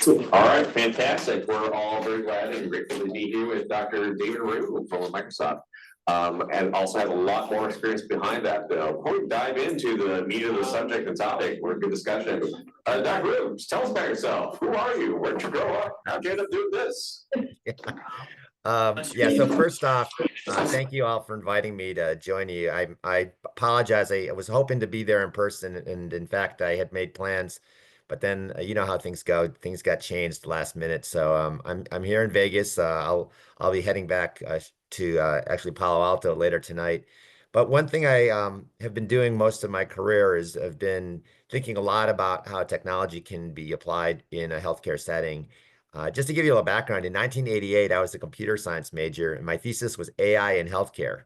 All right, fantastic. We're all very glad and grateful to be here with Dr. David Rhew from Microsoft. And also have a lot more experience behind that. Before we dive into the meat of the subject and topic, we're a good discussion. Dr. Rhew, just tell us about yourself. Who are you? Where'd you grow up? How'd you end up doing this? Yeah, so first off, thank you all for inviting me to join you. I apologize. I was hoping to be there in person, and in fact, I had made plans, but then you know how things go. Things got changed last minute. So I'm here in Vegas. I'll be heading back to actually Palo Alto later tonight. But one thing I have been doing most of my career is I've been thinking a lot about how technology can be applied in a healthcare setting. Just to give you a little background, in 1988, I was a computer science major, and my thesis was AI in healthcare.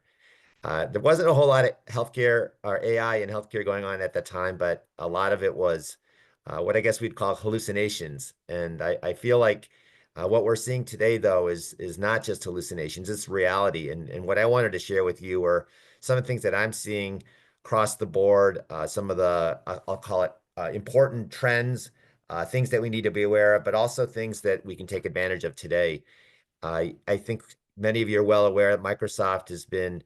There wasn't a whole lot of healthcare or AI in healthcare going on at the time, but a lot of it was what I guess we'd call hallucinations. And I feel like what we're seeing today, though, is not just hallucinations, it's reality. And what I wanted to share with you are some of the things that I'm seeing across the board, some of the, I'll call it important trends, things that we need to be aware of, but also things that we can take advantage of today. I think many of you are well aware that Microsoft has been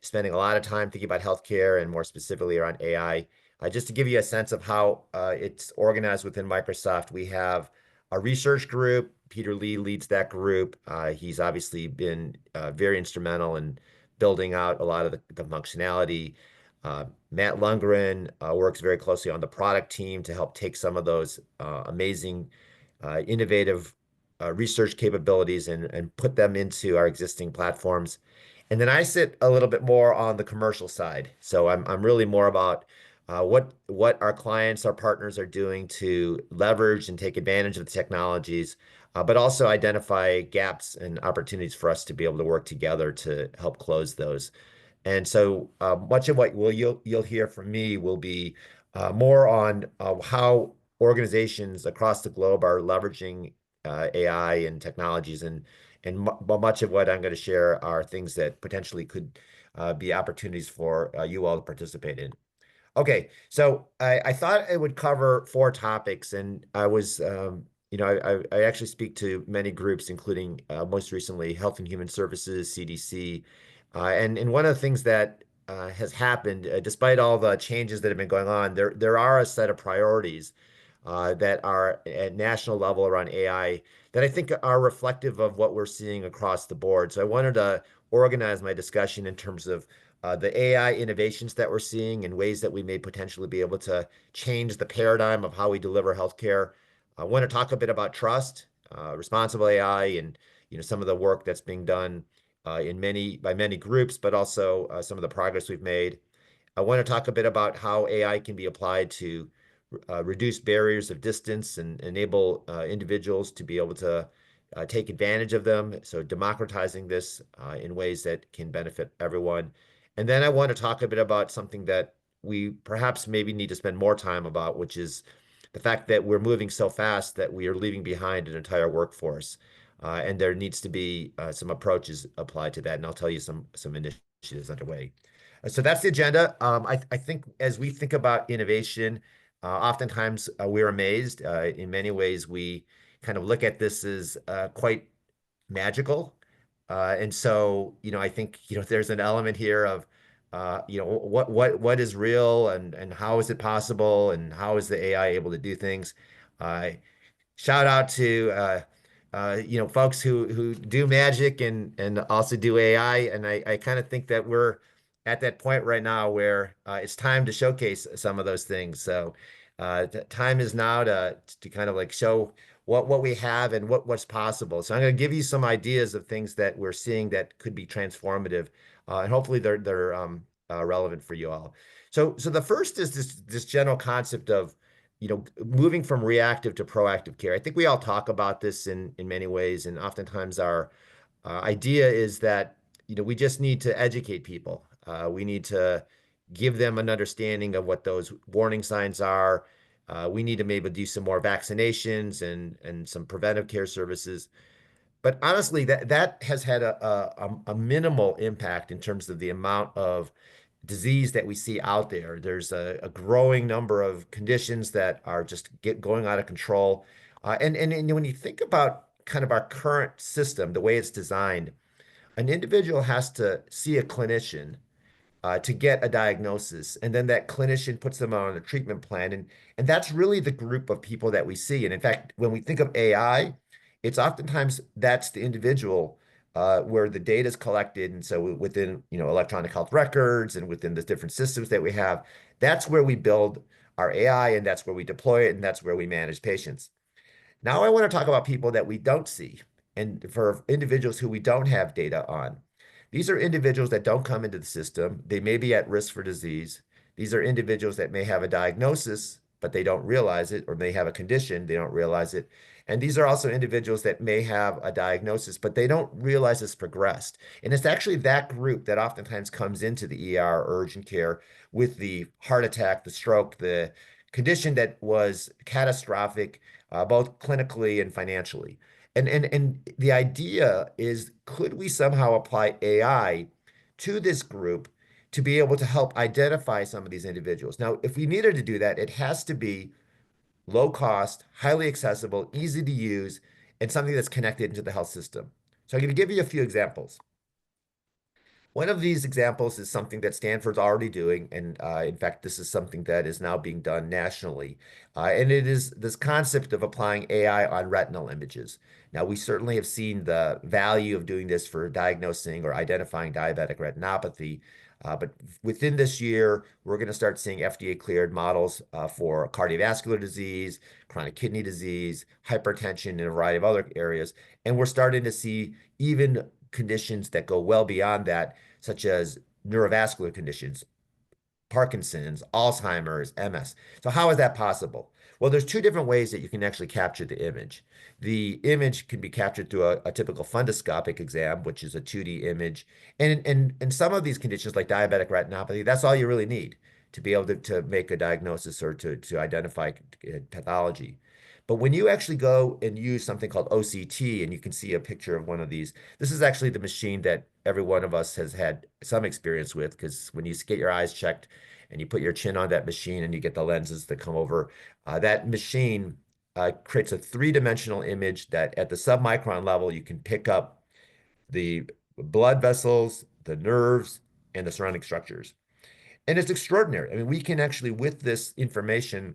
spending a lot of time thinking about healthcare and more specifically around AI. Just to give you a sense of how it's organized within Microsoft, we have a research group. Peter Lee leads that group. He's obviously been very instrumental in building out a lot of the functionality. Matt Lundgren works very closely on the product team to help take some of those amazing, innovative research capabilities and put them into our existing platforms. And then I sit a little bit more on the commercial side. So I'm really more about what our clients, our partners are doing to leverage and take advantage of the technologies, but also identify gaps and opportunities for us to be able to work together to help close those. And so much of what you'll hear from me will be more on how organizations across the globe are leveraging AI and technologies, and much of what I'm going to share are things that potentially could be opportunities for you all to participate in. Okay, so I thought I would cover four topics, and I was, I actually speak to many groups, including most recently Health and Human Services, CDC, and one of the things that has happened, despite all the changes that have been going on, there are a set of priorities that are at national level around AI that I think are reflective of what we're seeing across the board. So I wanted to organize my discussion in terms of the AI innovations that we're seeing and ways that we may potentially be able to change the paradigm of how we deliver healthcare. I want to talk a bit about trust, responsible AI, and some of the work that's being done by many groups, but also some of the progress we've made. I want to talk a bit about how AI can be applied to reduce barriers of distance and enable individuals to be able to take advantage of them. So democratizing this in ways that can benefit everyone. And then I want to talk a bit about something that we perhaps maybe need to spend more time about, which is the fact that we're moving so fast that we are leaving behind an entire workforce. And there needs to be some approaches applied to that. And I'll tell you some initiatives underway. So that's the agenda. I think as we think about innovation, oftentimes we're amazed. In many ways, we kind of look at this as quite magical. And so, I think, there's an element here of, what is real and how is it possible and how is the AI able to do things? Shout out to, folks who do magic and also do AI. And I kind of think that we're at that point right now where it's time to showcase some of those things. So the time is now to kind of like show what we have and what's possible. So I'm going to give you some ideas of things that we're seeing that could be transformative, and hopefully they're relevant for you all. So the first is this general concept of moving from reactive to proactive care. I think we all talk about this in many ways, and oftentimes our idea is that we just need to educate people. We need to give them an understanding of what those warning signs are. We need to maybe do some more vaccinations and some preventive care services. But honestly, that has had a minimal impact in terms of the amount of disease that we see out there. There's a growing number of conditions that are just going out of control. And when you think about kind of our current system, the way it's designed, an individual has to see a clinician to get a diagnosis, and then that clinician puts them on a treatment plan, and that's really the group of people that we see. And in fact, when we think of AI, it's oftentimes that's the individual where the data is collected, and so within electronic health records and within the different systems that we have, that's where we build our AI, and that's where we deploy it, and that's where we manage patients. Now I want to talk about people that we don't see, and for individuals who we don't have data on. These are individuals that don't come into the system. They may be at risk for disease. These are individuals that may have a diagnosis, but they don't realize it, or may have a condition, they don't realize it. And these are also individuals that may have a diagnosis, but they don't realize it's progressed. And it's actually that group that oftentimes comes into the ER or urgent care with the heart attack, the stroke, the condition that was catastrophic, both clinically and financially. And the idea is, could we somehow apply AI to this group to be able to help identify some of these individuals? Now, if we needed to do that, it has to be low cost, highly accessible, easy to use, and something that's connected into the health system. So I'm going to give you a few examples. One of these examples is something that Stanford's already doing, and in fact, this is something that is now being done nationally, and it is this concept of applying AI on retinal images. Now, we certainly have seen the value of doing this for diagnosing or identifying diabetic retinopathy, but within this year, we're going to start seeing FDA-cleared models for cardiovascular disease, chronic kidney disease, hypertension, and a variety of other areas, and we're starting to see even conditions that go well beyond that, such as neurovascular conditions, Parkinson's, Alzheimer's, MS. So how is that possible? Well, there's two different ways that you can actually capture the image. The image can be captured through a typical fundoscopic exam, which is a 2D image. And in some of these conditions, like diabetic retinopathy, that's all you really need to be able to make a diagnosis or to identify pathology. But when you actually go and use something called OCT, and you can see a picture of one of these, this is actually the machine that every one of us has had some experience with, because when you get your eyes checked and you put your chin on that machine and you get the lenses that come over, that machine creates a three-dimensional image that at the submicron level, you can pick up the blood vessels, the nerves, and the surrounding structures. And it's extraordinary. I mean, we can actually, with this information,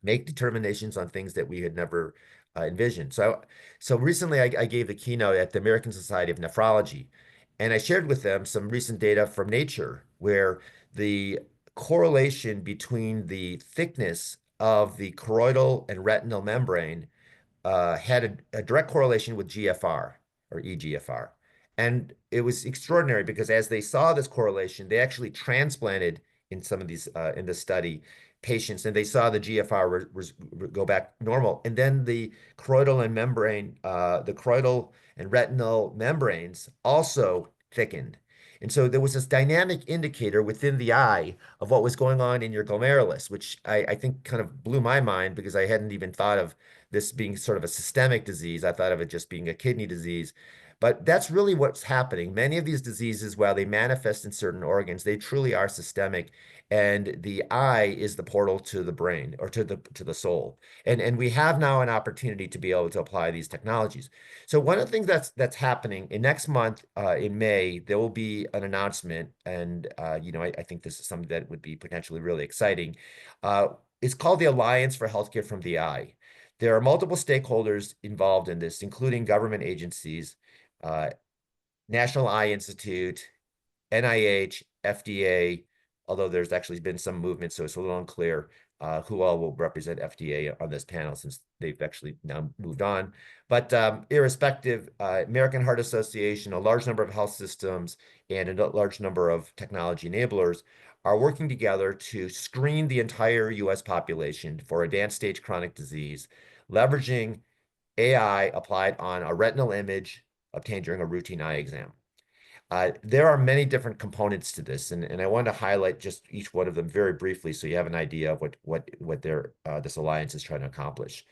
make determinations on things that we had never envisioned. So recently I gave the keynote at the American Society of Nephrology, and I shared with them some recent data from Nature, where the correlation between the thickness of the choroidal and retinal membrane had a direct correlation with GFR or eGFR. And it was extraordinary because as they saw this correlation, they actually transplanted in some of these in the study patients, and they saw the GFR go back normal. And then the choroidal and retinal membranes also thickened. And so there was this dynamic indicator within the eye of what was going on in your glomerulus, which I think kind of blew my mind, because I hadn't even thought of this being sort of a systemic disease. I thought of it just being a kidney disease. But that's really what's happening. Many of these diseases, while they manifest in certain organs, they truly are systemic. And the eye is the portal to the brain, or to the soul. And we have now an opportunity to be able to apply these technologies. So one of the things that's happening in next month, in May, there will be an announcement, and I think this is something that would be potentially really exciting. It's called the Alliance for Healthcare from the Eye. There are multiple stakeholders involved in this, including government agencies, National Eye Institute, NIH, FDA, although there's actually been some movement, so it's a little unclear who all will represent FDA on this panel, since they've actually now moved on. But irrespective, American Heart Association, a large number of health systems, and a large number of technology enablers are working together to screen the entire US population for advanced stage chronic disease, leveraging AI applied on a retinal image obtained during a routine eye exam. There are many different components to this, and I want to highlight just each one of them very briefly, so you have an idea of what this alliance is trying to accomplish.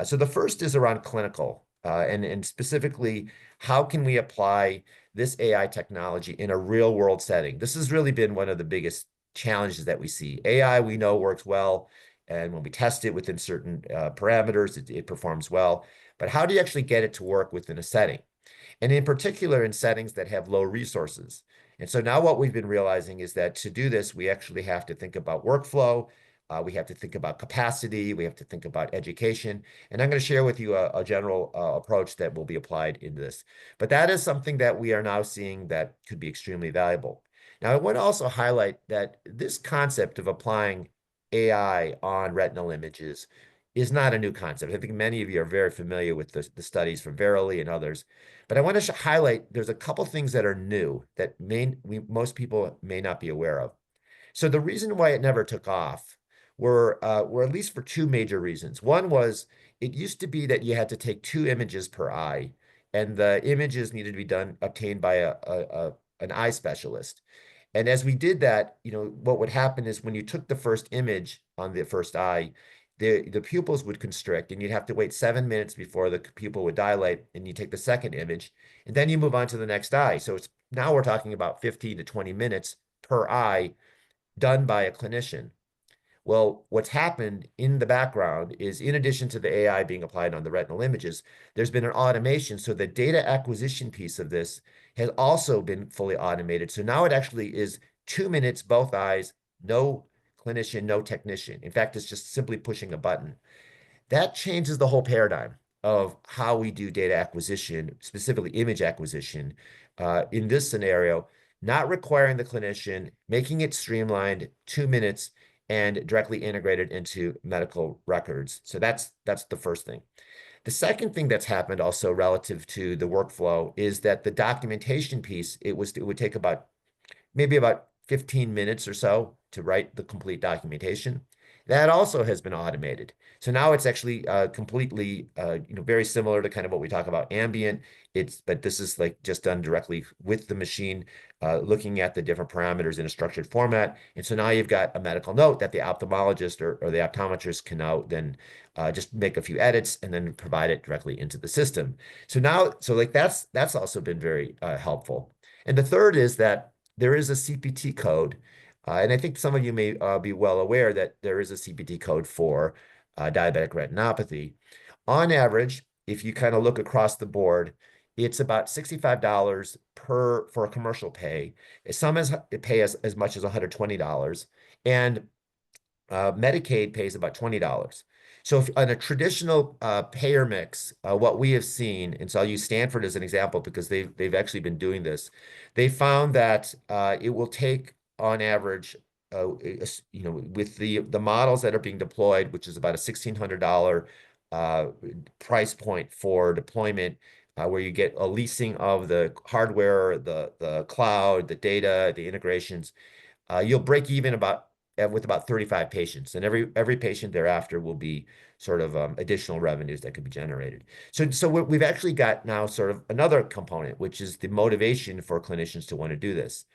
So the first is around clinical, and specifically, how can we apply this AI technology in a real world setting? This has really been one of the biggest challenges that we see. AI, we know, works well And when we test it within certain parameters, it performs well. But how do you actually get it to work within a setting? And in particular, in settings that have low resources. And so now what we've been realizing is that to do this, we actually have to think about workflow. We have to think about capacity. We have to think about education. And I'm going to share with you a general approach that will be applied in this. But that is something that we are now seeing that could be extremely valuable. Now, I want to also highlight that this concept of applying AI on retinal images is not a new concept. I think many of you are very familiar with the studies from Verily and others. But I want to highlight there's a couple things that are new that most people may not be aware of. So the reason why it never took off were at least for two major reasons. One was it used to be that you had to take two images per eye, and the images needed to be obtained by an eye specialist. And as we did that, what would happen is when you took the first image on the first eye, the pupils would constrict, and you'd have to wait 7 minutes before the pupil would dilate, and you take the second image, and then you move on to the next eye. So now we're talking about 15 to 20 minutes per eye done by a clinician. Well, what's happened in the background is, in addition to the AI being applied on the retinal images, there's been an automation. So the data acquisition piece of this has also been fully automated. So now it actually is 2 minutes, both eyes, no clinician, no technician. In fact, it's just simply pushing a button. That changes the whole paradigm of how we do data acquisition, specifically image acquisition, in this scenario, not requiring the clinician, making it streamlined, 2 minutes, and directly integrated into medical records. So that's the first thing. The second thing that's happened also relative to the workflow is that the documentation piece, it would take maybe about 15 minutes or so to write the complete documentation. That also has been automated. So now it's actually completely, very similar to kind of what we talk about ambient. But this is like just done directly with the machine, looking at the different parameters in a structured format. And so now you've got a medical note that the ophthalmologist or the optometrist can now then just make a few edits and then provide it directly into the system. So like that's also been very helpful. And the third is that there is a CPT code. And I think some of you may be well aware that there is a CPT code for diabetic retinopathy. On average, if you kind of look across the board, it's about $65 for a commercial pay. Some pay as much as $120, and Medicaid pays about $20. So if on a traditional payer mix, what we have seen, and so I'll use Stanford as an example because they've actually been doing this, they found that it will take on average, with the models that are being deployed, which is about a $1,600 price point for deployment, where you get a leasing of the hardware, the cloud, the data, the integrations, you'll break even with about 35 patients, and every patient thereafter will be sort of additional revenues that could be generated. So we've actually got now sort of another component, which is the motivation for clinicians to want to do this.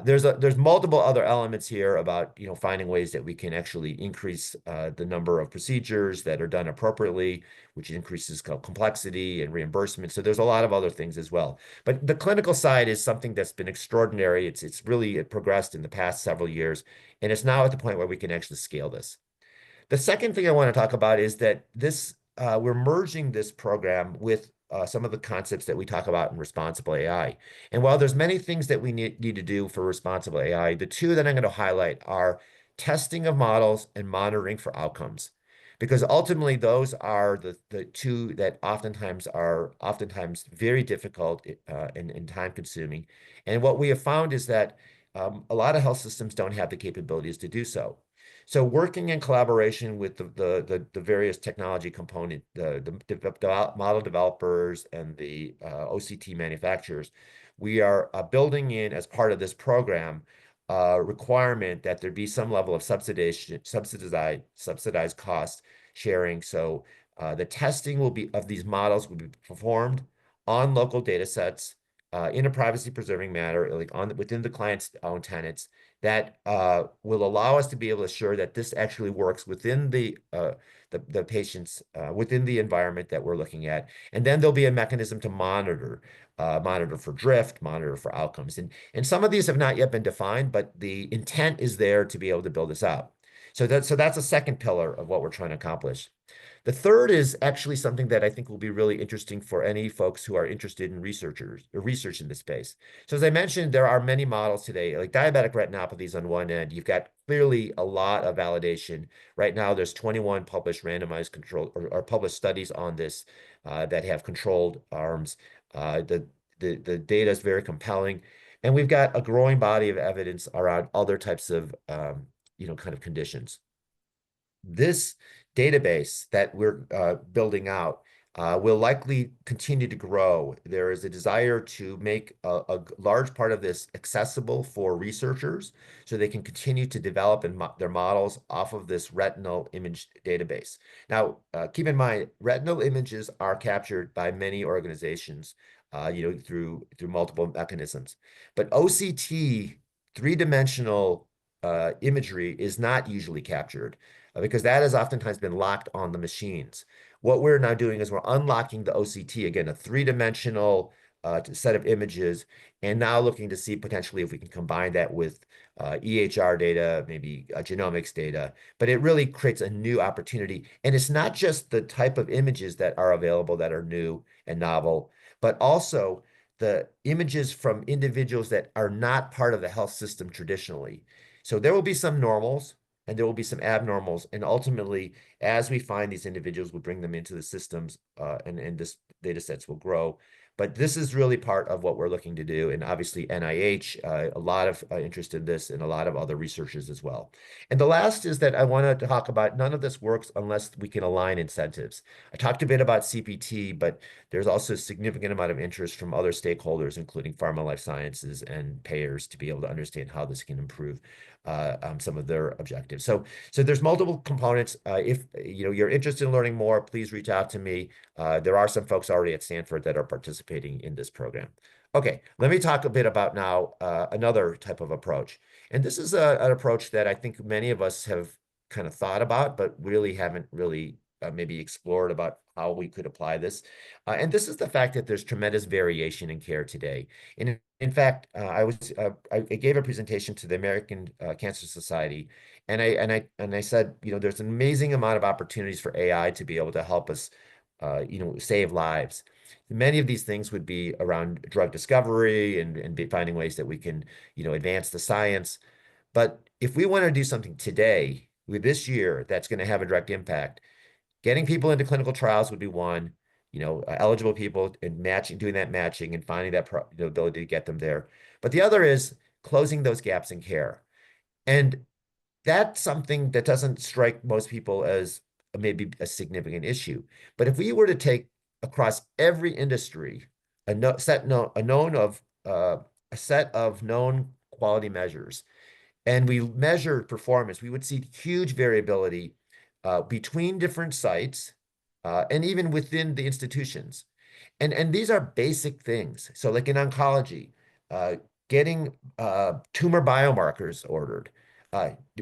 There's multiple other elements here about finding ways that we can actually increase the number of procedures that are done appropriately, which increases complexity and reimbursement. So there's a lot of other things as well. But the clinical side is something that's been extraordinary. It's really progressed in the past several years, and it's now at the point where we can actually scale this. The second thing I want to talk about is that we're merging this program with some of the concepts that we talk about in responsible AI. And while there's many things that we need to do for responsible AI, the two that I'm going to highlight are testing of models and monitoring for outcomes. Because ultimately, those are the two that oftentimes are very difficult and time consuming. And what we have found is that a lot of health systems don't have the capabilities to do so. So working in collaboration with the various technology component, the model developers and the OCT manufacturers, we are building in, as part of this program, requirement that there be some level of subsidized cost sharing. So the testing of these models will be performed on local data sets in a privacy preserving manner, like within the client's own tenants, that will allow us to be able to assure that this actually works within the patient's within the environment that we're looking at. And then there'll be a mechanism to monitor for drift, monitor for outcomes. And some of these have not yet been defined, but the intent is there to be able to build this out. So that's a second pillar of what we're trying to accomplish. The third is actually something that I think will be really interesting for any folks who are interested in researchers or research in this space. So as I mentioned, there are many models today, like diabetic retinopathies on one end. You've got clearly a lot of validation. Right now, there's 21 published randomized control or published studies on this that have controlled arms. The data is very compelling. And we've got a growing body of evidence around other types of kind of conditions. This database that we're building out will likely continue to grow. There is a desire to make a large part of this accessible for researchers so they can continue to develop their models off of this retinal image database. Now, keep in mind, retinal images are captured by many organizations, through multiple mechanisms. But OCT, three-dimensional imagery, is not usually captured because that has oftentimes been locked on the machines. What we're now doing is we're unlocking the OCT, again, a three-dimensional set of images, and now looking to see potentially if we can combine that with EHR data, maybe genomics data, but it really creates a new opportunity. And it's not just the type of images that are available that are new and novel, but also the images from individuals that are not part of the health system traditionally. So there will be some normals, and there will be some abnormals. And ultimately, as we find these individuals, we'll bring them into the systems and this data sets will grow. But this is really part of what we're looking to do. And obviously NIH, a lot of interest in this and a lot of other researchers as well. And the last is that I want to talk about none of this works unless we can align incentives. I talked a bit about CPT, but there's also a significant amount of interest from other stakeholders, including pharma, life sciences, and payers, to be able to understand how this can improve some of their objectives. So there's multiple components. If you're interested in learning more, please reach out to me. There are some folks already at Stanford that are participating in this program. Okay, let me talk a bit about now another type of approach. And this is an approach that I think many of us have kind of thought about, but really haven't really maybe explored about how we could apply this. And this is the fact that there's tremendous variation in care today. And in fact, I gave a presentation to the American Cancer Society, and I said, there's an amazing amount of opportunities for AI to be able to help us, save lives. Many of these things would be around drug discovery and finding ways that we can, advance the science. But if we want to do something today with this year that's going to have a direct impact, getting people into clinical trials would be one, eligible people and doing that matching and finding that ability to get them there. But the other is closing those gaps in care. And that's something that doesn't strike most people as maybe a significant issue. But if we were to take across every industry a set of known quality measures, and we measure performance, we would see huge variability between different sites and even within the institutions. And these are basic things. So like in oncology, getting tumor biomarkers ordered,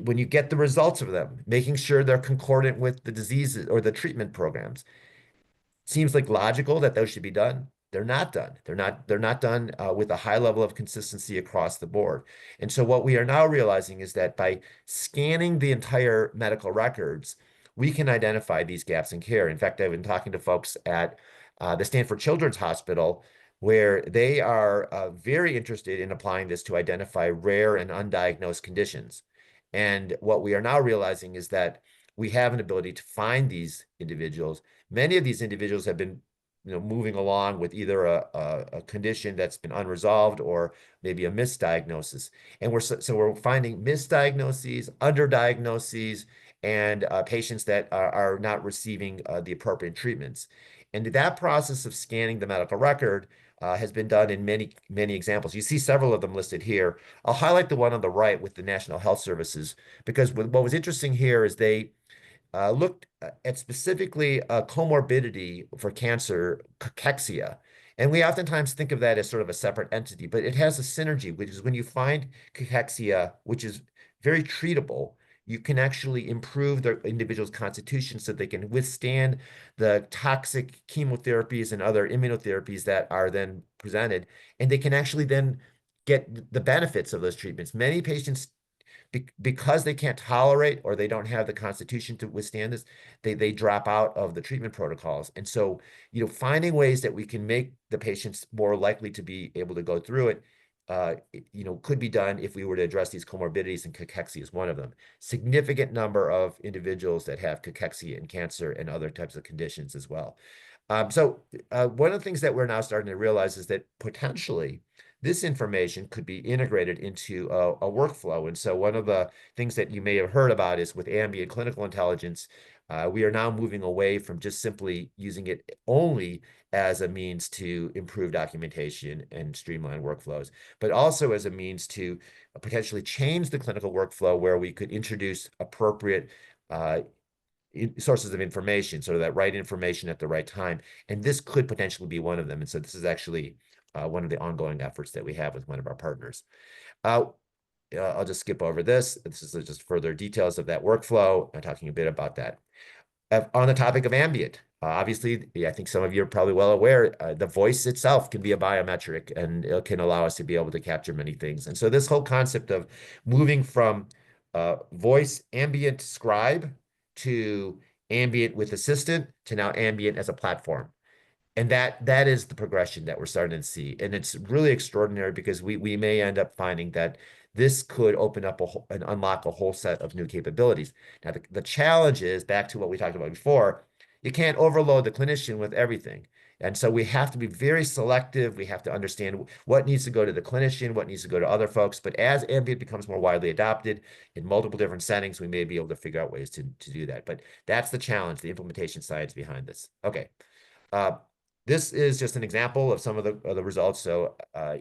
when you get the results of them, making sure they're concordant with the diseases or the treatment programs. Seems like logical that those should be done. They're not done. They're not done with a high level of consistency across the board. And so what we are now realizing is that by scanning the entire medical records, we can identify these gaps in care. In fact, I've been talking to folks at the Stanford Children's Hospital, where they are very interested in applying this to identify rare and undiagnosed conditions. And what we are now realizing is that we have an ability to find these individuals. Many of these individuals have been moving along with either a condition that's been unresolved or maybe a misdiagnosis. And we're finding misdiagnoses, underdiagnoses, and patients that are not receiving the appropriate treatments. And that process of scanning the medical record has been done in many, many examples. You see several of them listed here. I'll highlight the one on the right with the National Health Services, because what was interesting here is they looked at specifically a comorbidity for cancer, cachexia. And we oftentimes think of that as sort of a separate entity, but it has a synergy, which is when you find cachexia, which is very treatable, you can actually improve the individual's constitution so they can withstand the toxic chemotherapies and other immunotherapies that are then presented, and they can actually then get the benefits of those treatments. Many patients because they can't tolerate or they don't have the constitution to withstand this, they drop out of the treatment protocols. And so, finding ways that we can make the patients more likely to be able to go through it, could be done if we were to address these comorbidities, and cachexia is one of them. Significant number of individuals that have cachexia and cancer and other types of conditions as well. One of the things that we're now starting to realize is that potentially this information could be integrated into a workflow. And so one of the things that you may have heard about is with ambient clinical intelligence, we are now moving away from just simply using it only as a means to improve documentation and streamline workflows, but also as a means to potentially change the clinical workflow where we could introduce appropriate sources of information, so that right information at the right time. And this could potentially be one of them. And so this is actually one of the ongoing efforts that we have with one of our partners. I'll just skip over this. This is just further details of that workflow. I'm talking a bit about that. On the topic of ambient, obviously, I think some of you are probably well aware, the voice itself can be a biometric, and it can allow us to be able to capture many things. And so this whole concept of moving from voice ambient scribe to ambient with assistant to now ambient as a platform. And that is the progression that we're starting to see. And it's really extraordinary because we may end up finding that this could open up and unlock a whole set of new capabilities. Now, the challenge is, back to what we talked about before, you can't overload the clinician with everything. And so we have to be very selective. We have to understand what needs to go to the clinician, what needs to go to other folks. But as ambient becomes more widely adopted in multiple different settings, we may be able to figure out ways to do that. But that's the challenge, the implementation science behind this. Okay. This is just an example of some of the results. So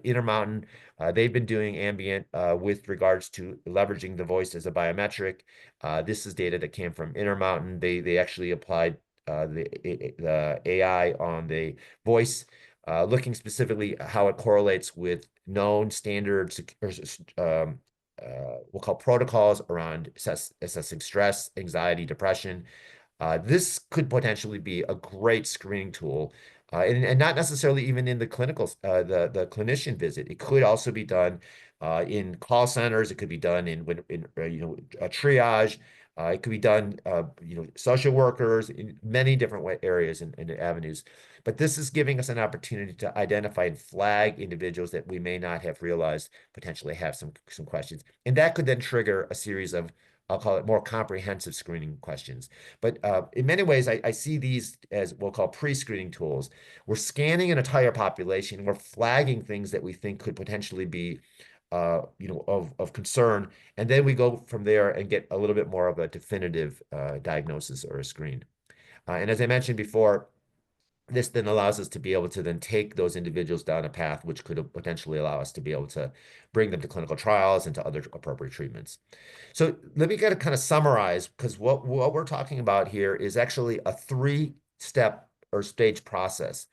Intermountain, they've been doing ambient with regards to leveraging the voice as a biometric. This is data that came from Intermountain. They actually applied the AI on the voice, looking specifically how it correlates with known standards, we'll call protocols around assessing stress, anxiety, depression. This could potentially be a great screening tool. And not necessarily even in the clinical, the clinician visit. It could also be done in call centers. It could be done in a triage. It could be done, social workers, in many different areas and avenues. But this is giving us an opportunity to identify and flag individuals that we may not have realized potentially have some questions. And that could then trigger a series of, I'll call it, more comprehensive screening questions. But in many ways, I see these as we'll call pre-screening tools. We're scanning an entire population. We're flagging things that we think could potentially be of concern. And then we go from there and get a little bit more of a definitive diagnosis or a screen. And as I mentioned before, this then allows us to be able to then take those individuals down a path which could potentially allow us to be able to bring them to clinical trials and to other appropriate treatments. So let me kind of summarize, because what we're talking about here is actually a 3-step or stage process.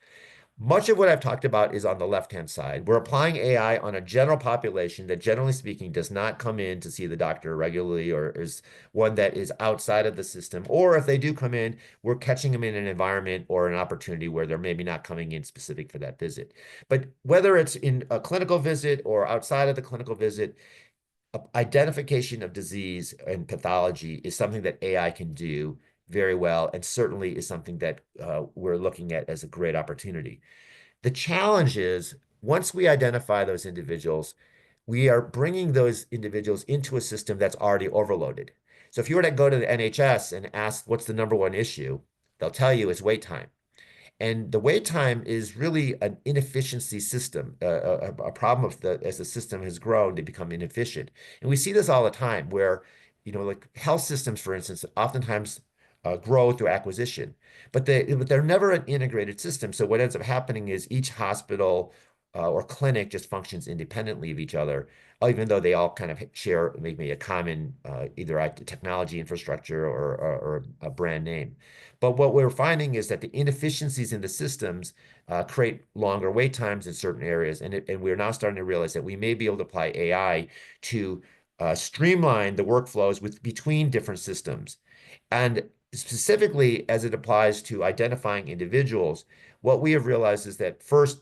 Much of what I've talked about is on the left-hand side. We're applying AI on a general population that, generally speaking, does not come in to see the doctor regularly, or is one that is outside of the system. Or if they do come in, we're catching them in an environment or an opportunity where they're maybe not coming in specific for that visit. But whether it's in a clinical visit or outside of the clinical visit, identification of disease and pathology is something that AI can do very well, and certainly is something that we're looking at as a great opportunity. The challenge is, once we identify those individuals, we are bringing those individuals into a system that's already overloaded. So if you were to go to the NHS and ask what's the #1 issue, they'll tell you it's wait time. And the wait time is really an inefficiency system, a problem as the system has grown, they become inefficient. And we see this all the time where, like health systems, for instance, oftentimes grow through acquisition, but they're never an integrated system. So what ends up happening is each hospital or clinic just functions independently of each other, even though they all kind of share maybe a common either technology infrastructure or a brand name. But what we're finding is that the inefficiencies in the systems create longer wait times in certain areas. And we're now starting to realize that we may be able to apply AI to streamline the workflows between different systems. And specifically, as it applies to identifying individuals, what we have realized is that first,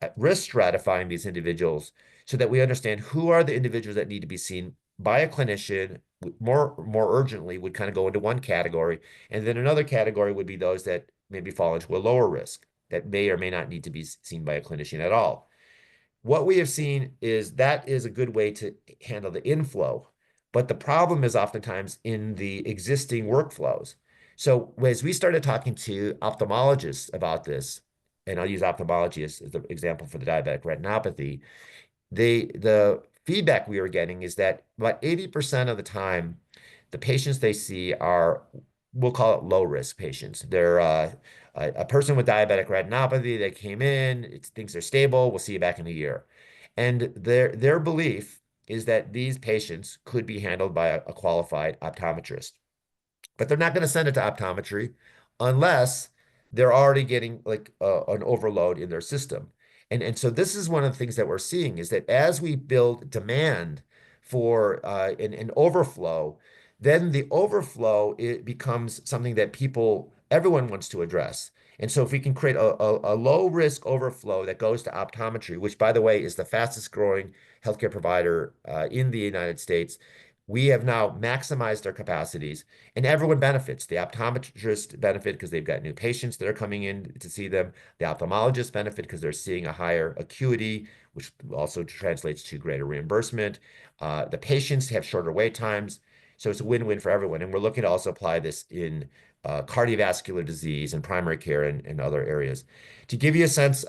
at risk stratifying these individuals so that we understand who are the individuals that need to be seen by a clinician more urgently would kind of go into one category, and then another category would be those that maybe fall into a lower risk that may or may not need to be seen by a clinician at all. What we have seen is that is a good way to handle the inflow, but the problem is oftentimes in the existing workflows. So as we started talking to ophthalmologists about this, and I'll use ophthalmology as the example for the diabetic retinopathy, the feedback we were getting is that about 80% of the time, the patients they see are, we'll call it low risk patients. They're a person with diabetic retinopathy that came in, things are stable, we'll see you back in a year. And their belief is that these patients could be handled by a qualified optometrist. But they're not going to send it to optometry unless they're already getting like an overload in their system. And so this is one of the things that we're seeing is that as we build demand for an overflow, then the overflow, it becomes something that everyone wants to address. And so if we can create a low risk overflow that goes to optometry, which by the way is the fastest growing healthcare provider in the United States, we have now maximized their capacities and everyone benefits. The optometrists benefit because they've got new patients that are coming in to see them. The ophthalmologists benefit because they're seeing a higher acuity, which also translates to greater reimbursement. The patients have shorter wait times. So it's a win-win for everyone. And we're looking to also apply this in cardiovascular disease and primary care and other areas. To give you a sense,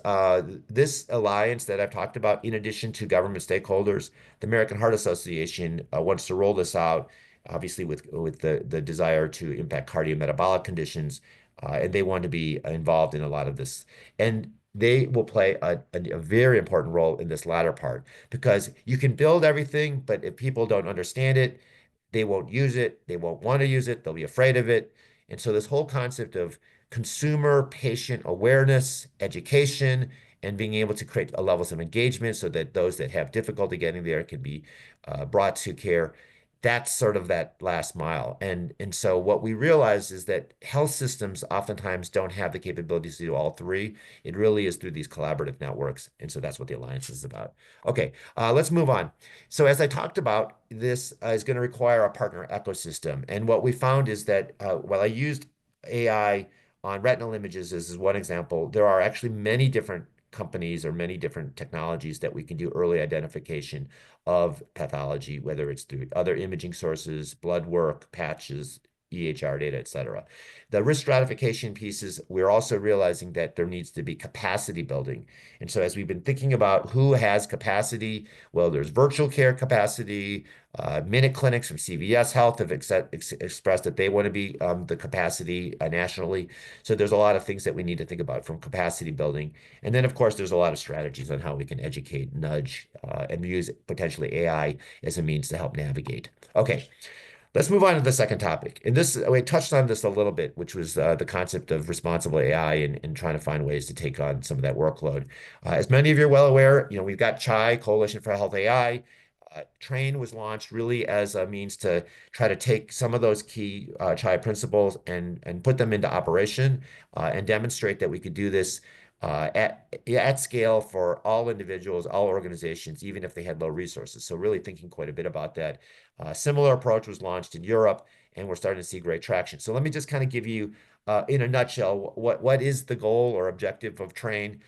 this alliance that I've talked about, in addition to government stakeholders, the American Heart Association wants to roll this out, obviously with the desire to impact cardiometabolic conditions, and they want to be involved in a lot of this. And they will play a very important role in this latter part because you can build everything, but if people don't understand it, they won't use it, they won't want to use it, they'll be afraid of it. And so this whole concept of consumer patient awareness, education, and being able to create a levels of engagement so that those that have difficulty getting there can be brought to care. That's sort of that last mile. And so what we realize is that health systems oftentimes don't have the capabilities to do all three. It really is through these collaborative networks. And so that's what the Alliance is about. Okay, let's move on. So as I talked about, this is going to require a partner ecosystem. And what we found is that while I used AI on retinal images as one example, there are actually many different companies or many different technologies that we can do early identification of pathology, whether it's through other imaging sources, blood work, patches, EHR data, et cetera. The risk stratification pieces, we're also realizing that there needs to be capacity building. And so as we've been thinking about who has capacity, well, there's virtual care capacity. Minute clinics from CVS Health have expressed that they want to be the capacity nationally. So there's a lot of things that we need to think about from capacity building. And then, of course, there's a lot of strategies on how we can educate, nudge, and use potentially AI as a means to help navigate. Okay. Let's move on to the second topic. And this, we touched on this a little bit, which was the concept of responsible AI and trying to find ways to take on some of that workload. As many of you are well aware, we've got CHAI, Coalition for Health AI. Train was launched really as a means to try to take some of those key CHAI principles and put them into operation and demonstrate that we could do this at scale for all individuals, all organizations, even if they had low resources. So really thinking quite a bit about that. Similar approach was launched in Europe, and we're starting to see great traction. So let me just kind of give you, in a nutshell, what is the goal or objective of Train,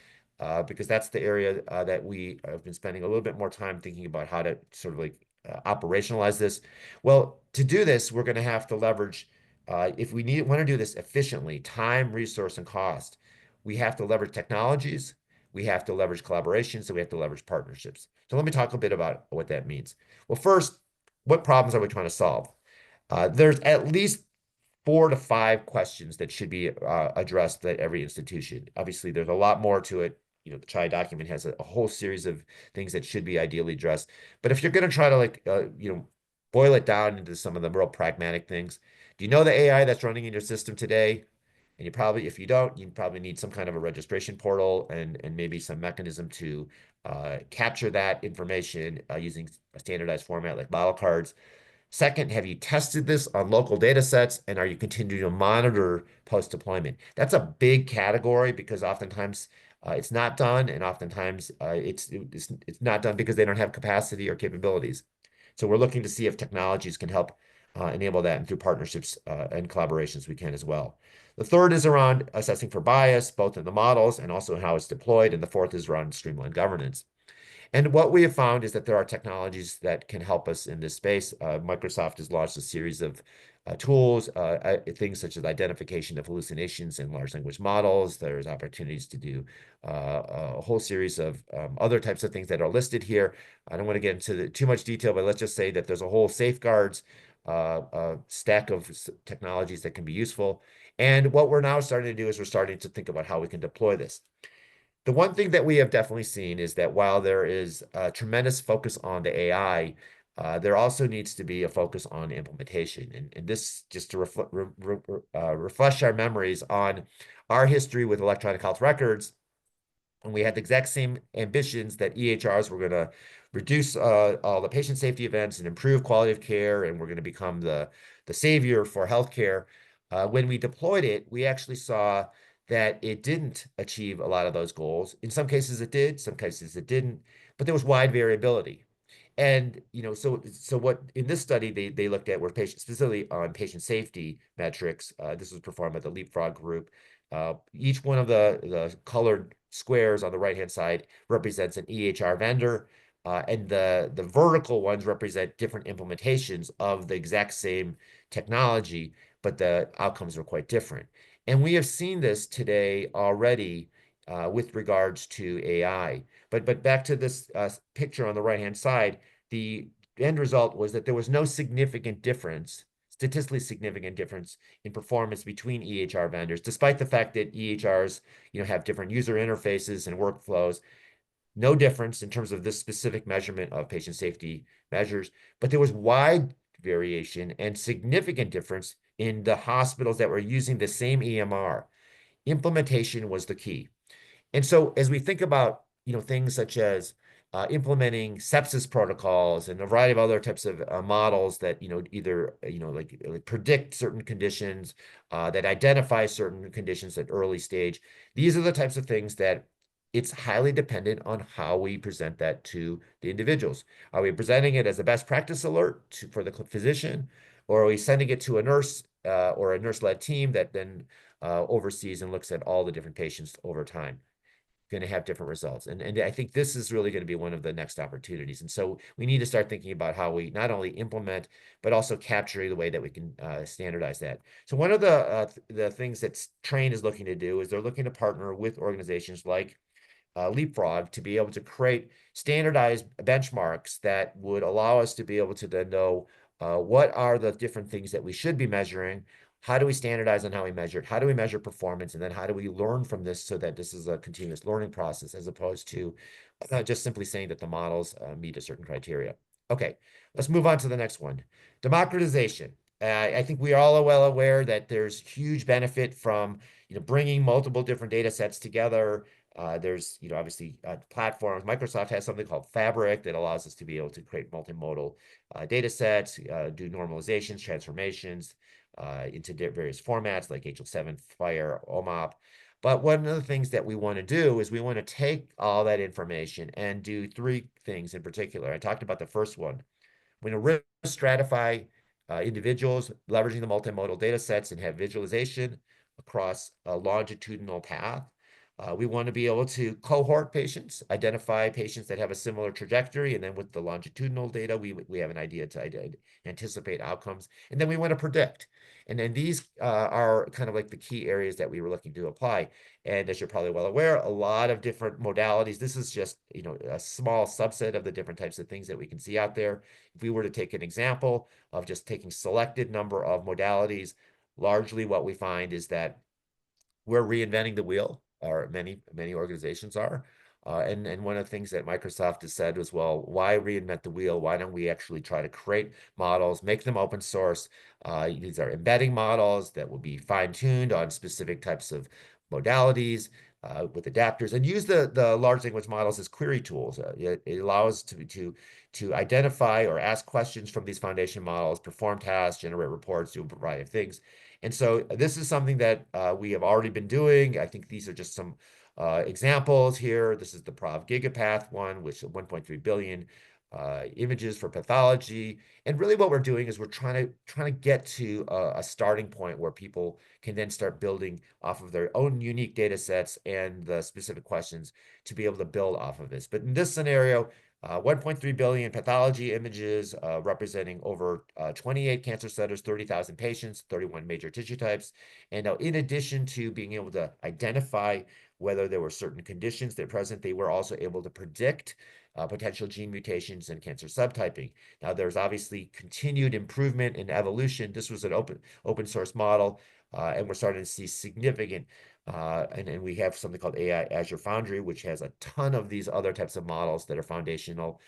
because that's the area that we have been spending a little bit more time thinking about how to sort of like operationalize this. Well, to do this, we're going to have to leverage, if we want to do this efficiently, time, resource, and cost, we have to leverage technologies, we have to leverage collaborations, so we have to leverage partnerships. So let me talk a bit about what that means. Well, first, what problems are we trying to solve? There's at least 4 to 5 questions that should be addressed at every institution. Obviously, there's a lot more to it. The CHAI document has a whole series of things that should be ideally addressed. But if you're going to try to boil it down into some of the real pragmatic things, do you know the AI that's running in your system today? And if you don't, you probably need some kind of a registration portal and maybe some mechanism to capture that information using a standardized format like model cards. Second, have you tested this on local data sets and are you continuing to monitor post-deployment? That's a big category because oftentimes it's not done, and oftentimes it's not done because they don't have capacity or capabilities. So we're looking to see if technologies can help enable that, and through partnerships and collaborations we can as well. The third is around assessing for bias, both in the models and also how it's deployed. And the fourth is around streamlined governance. And what we have found is that there are technologies that can help us in this space. Microsoft has launched a series of tools, things such as identification of hallucinations in large language models. There's opportunities to do a whole series of other types of things that are listed here. I don't want to get into too much detail, but let's just say that there's a whole safeguards stack of technologies that can be useful. And what we're now starting to do is we're starting to think about how we can deploy this. The one thing that we have definitely seen is that while there is a tremendous focus on the AI, there also needs to be a focus on implementation. And this just to refresh our memories on our history with electronic health records. And we had the exact same ambitions that EHRs were going to reduce all the patient safety events and improve quality of care, and we're going to become the savior for healthcare. When we deployed it, we actually saw that it didn't achieve a lot of those goals. In some cases it did, some cases it didn't, but there was wide variability. And so what in this study they looked at were patient specifically on patient safety metrics. This was performed by the Leapfrog group. Each one of the colored squares on the right-hand side represents an EHR vendor, and the vertical ones represent different implementations of the exact same technology, but the outcomes are quite different. And we have seen this today already with regards to AI. But back to this picture on the right-hand side, the end result was that there was no significant difference, statistically significant difference in performance between EHR vendors, despite the fact that EHRs, have different user interfaces and workflows. No difference in terms of this specific measurement of patient safety measures, but there was wide variation and significant difference in the hospitals that were using the same EMR. Implementation was the key. And so as we think about, things such as implementing sepsis protocols and a variety of other types of models that, either, like predict certain conditions, that identify certain conditions at early stage, these are the types of things that it's highly dependent on how we present that to the individuals. Are we presenting it as a best practice alert for the physician, or are we sending it to a nurse or a nurse-led team that then oversees and looks at all the different patients over time? Going to have different results. And I think this is really going to be one of the next opportunities. And so we need to start thinking about how we not only implement, but also capture the way that we can standardize that. So one of the things that Train is looking to do is they're looking to partner with organizations like Leapfrog to be able to create standardized benchmarks that would allow us to be able to then know what are the different things that we should be measuring. How do we standardize on how we measure it? How do we measure performance? And then how do we learn from this so that this is a continuous learning process as opposed to just simply saying that the models meet a certain criteria. Okay, let's move on to the next one. Democratization. I think we all are well aware that there's huge benefit from bringing multiple different data sets together. There's obviously platforms. Microsoft has something called Fabric that allows us to be able to create multimodal data sets, do normalizations, transformations into various formats like HL7, FHIR, OMOP. But one of the things that we want to do is we want to take all that information and do three things in particular. I talked about the first one. We're going to risk stratify individuals, leveraging the multimodal data sets, and have visualization across a longitudinal path. We want to be able to cohort patients, identify patients that have a similar trajectory, and then with the longitudinal data, we have an idea to anticipate outcomes, and then we want to predict. And then these are kind of like the key areas that we were looking to apply. And as you're probably well aware, a lot of different modalities. This is just a small subset of the different types of things that we can see out there. If we were to take an example of just taking selected number of modalities, largely what we find is that we're reinventing the wheel, or many organizations are. And one of the things that Microsoft has said was, well, why reinvent the wheel? Why don't we actually try to create models, make them open source? These are embedding models that will be fine-tuned on specific types of modalities with adapters, and use the large language models as query tools. It allows to identify or ask questions from these foundation models, perform tasks, generate reports, do a variety of things. And so this is something that we have already been doing. I think these are just some examples here. This is the Prov Gigapath one, which is 1.3 billion images for pathology. And really what we're doing is we're trying to get to a starting point where people can then start building off of their own unique data sets and the specific questions to be able to build off of this. But in this scenario, 1.3 billion pathology images representing over 28 cancer centers, 30,000 patients, 31 major tissue types. And now, in addition to being able to identify whether there were certain conditions that are present, they were also able to predict potential gene mutations and cancer subtyping. Now, there's obviously continued improvement and evolution. This was an open source model, and we're starting to see significant and we have something called AI Azure Foundry, which has a ton of these other types of models that are foundational,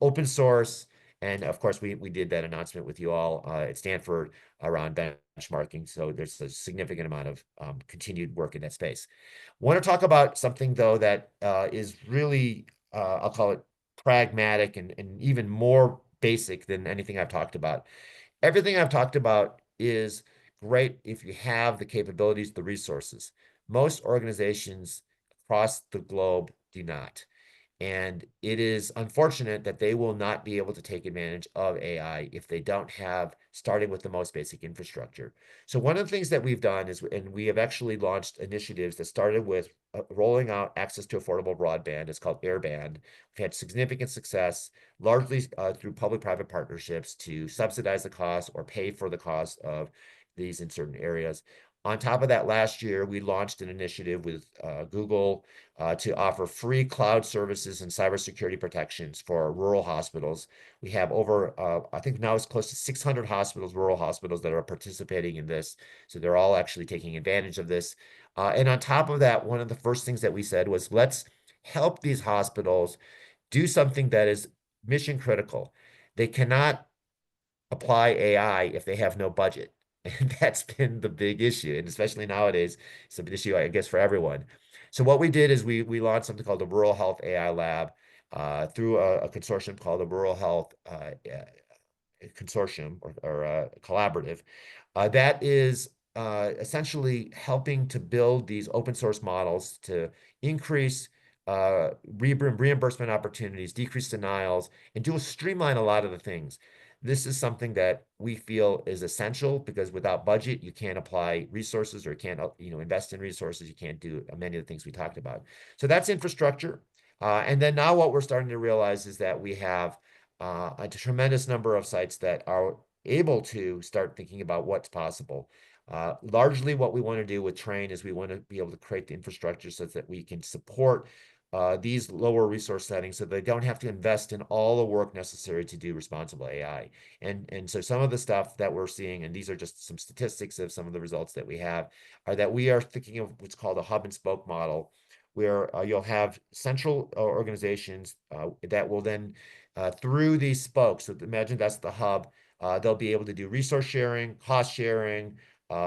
open source. And of course, we did that announcement with you all at Stanford around benchmarking. So there's a significant amount of continued work in that space. I want to talk about something, though, that is really, I'll call it pragmatic and even more basic than anything I've talked about. Everything I've talked about is great if you have the capabilities, the resources. Most organizations across the globe do not. And it is unfortunate that they will not be able to take advantage of AI if they don't have, starting with the most basic infrastructure. So one of the things that we've done is, and we have actually launched initiatives that started with rolling out access to affordable broadband. It's called Airband. We've had significant success, largely through public-private partnerships to subsidize the cost or pay for the cost of these in certain areas. On top of that, last year, we launched an initiative with Google to offer free cloud services and cybersecurity protections for rural hospitals. We have over, I think now it's close to 600 hospitals, rural hospitals, that are participating in this. So they're all actually taking advantage of this. And on top of that, one of the first things that we said was, let's help these hospitals do something that is mission critical. They cannot apply AI if they have no budget. And that's been the big issue. And especially nowadays, it's an issue, I guess, for everyone. So what we did is we launched something called the Rural Health AI Lab through a consortium called the Rural Health Consortium or Collaborative. That is essentially helping to build these open source models to increase reimbursement opportunities, decrease denials, and do streamline a lot of the things. This is something that we feel is essential because without budget, you can't apply resources or can't invest in resources. You can't do many of the things we talked about. So that's infrastructure. And then now what we're starting to realize is that we have a tremendous number of sites that are able to start thinking about what's possible. Largely what we want to do with Train is we want to be able to create the infrastructure so that we can support these lower resource settings so they don't have to invest in all the work necessary to do responsible AI. And so some of the stuff that we're seeing, and these are just some statistics of some of the results that we have, are that we are thinking of what's called a hub and spoke model, where you'll have central organizations that will then, through these spokes, so imagine that's the hub, they'll be able to do resource sharing, cost sharing,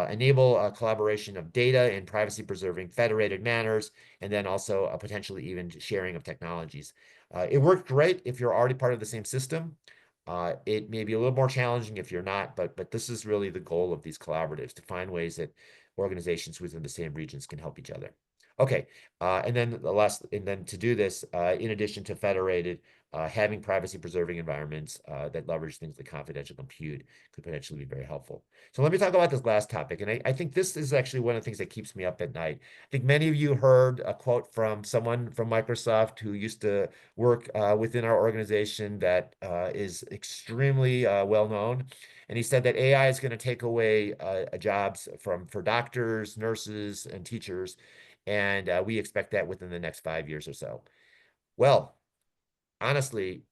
enable collaboration of data in privacy-preserving federated manners, and then also potentially even sharing of technologies. It worked great if you're already part of the same system. It may be a little more challenging if you're not, but this is really the goal of these collaboratives, to find ways that organizations within the same regions can help each other. Okay, and then to do this, in addition to federated, having privacy-preserving environments that leverage things like confidential compute could potentially be very helpful. So let me talk about this last topic. And I think this is actually one of the things that keeps me up at night. I think many of you heard a quote from someone from Microsoft who used to work within our organization that is extremely well known. And he said that AI is going to take away jobs for doctors, nurses, and teachers. And we expect that within the next 5 years or so. Well, honestly,